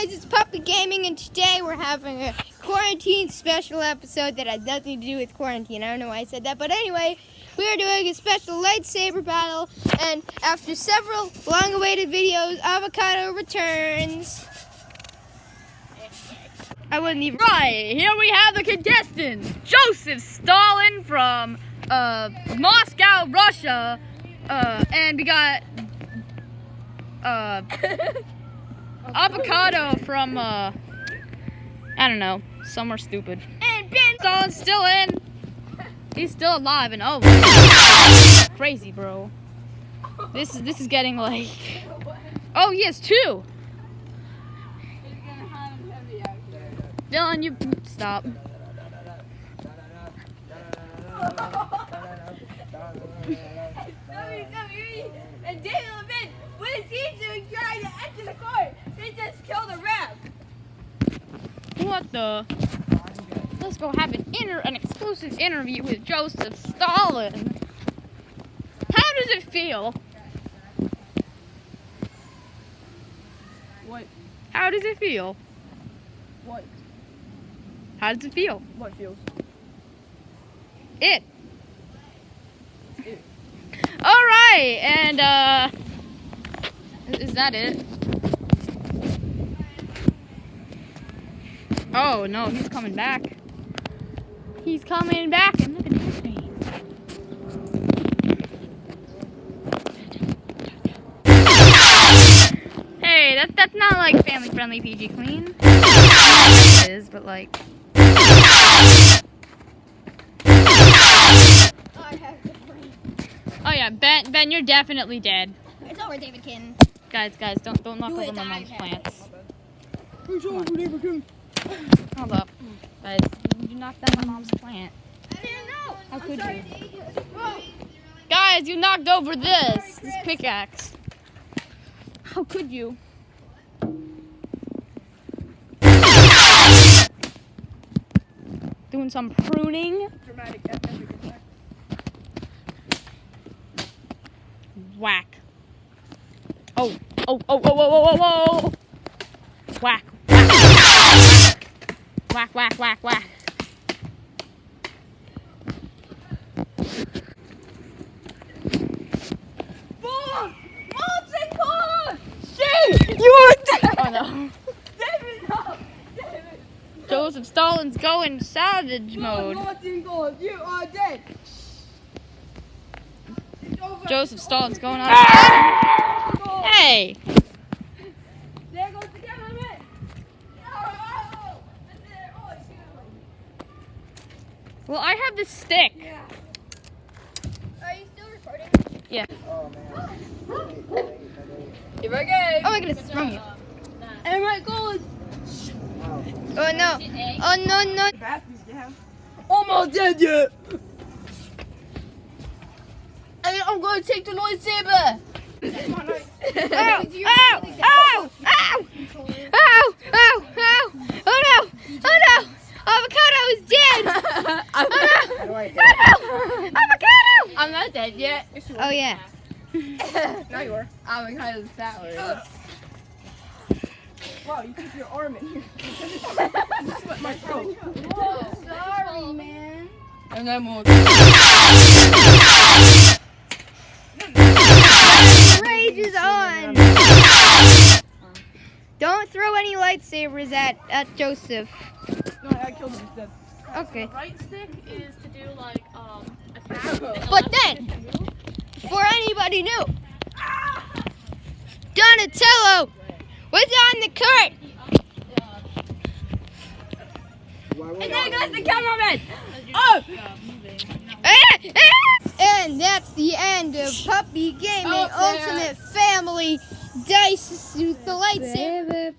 guys, it's Puppy Gaming, and today we're having a quarantine special episode that has nothing to do with quarantine. I don't know why I said that, but anyway, we are doing a special lightsaber battle, and after several long-awaited videos, Avocado returns. I wouldn't even... Right, here we have the contestants. Joseph Stalin from Moscow, Russia, and we got Avocado from I don't know, somewhere stupid. And Ben Stalin's still in. He's still alive, and oh, crazy, bro. This is getting like, oh, he has two. Dylan, you stop. WWE and David Levin, what is he doing trying to enter the court? They just killed a rep. What the? Let's go have an exclusive interview with Joseph Stalin. How does it feel? What? How does it feel? What? How does it feel? What feels? It. It. All right, and is that it? Oh no, he's coming back. He's coming back, and look at his face. Hey, that's not like family friendly, PG clean. It is, but like. Oh yeah, Ben, you're definitely dead. It's over, David Kin. Guys, don't knock over my mom's plants. Hold up, guys, you knocked down my mom's plant. I didn't know. How could you? Guys, you knocked over this pickaxe. How could you? Doing some pruning. Dramatic epic attack. Whack. Oh. Whack. Whack. You are dead! Oh no. David, no! David! Joseph Stalin's going savage mode. You are dead! Joseph Stalin's going on. Hey! There goes the cameraman! Well, I have this stick. Yeah. Are you still recording? Yeah. Here I go! Oh my goodness, it's from you. Oh my god! Oh no. Oh no. Almost dead yet! And I'm going to take the lightsaber! Oh no. Avocado is dead. Avocado. I'm not dead yet. Oh yeah. No, you are. I'm kind of fat. Wow, you keep your arm in here. Split my throat. Oh, sorry, man. And then we'll... Rage is on. Don't throw any lightsabers at Joseph. No, I killed him instead. Okay. Right stick is to do like attack. But then, before anybody knew, Donatello was on the court. And there goes the cameraman! Oh! And that's the end of Puppy Gaming Ultimate Family Dice with the lightsaber.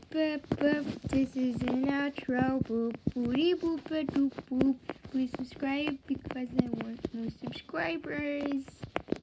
This is an outro. Boop, boopity, boop, boop, boop. Please subscribe because I want more subscribers.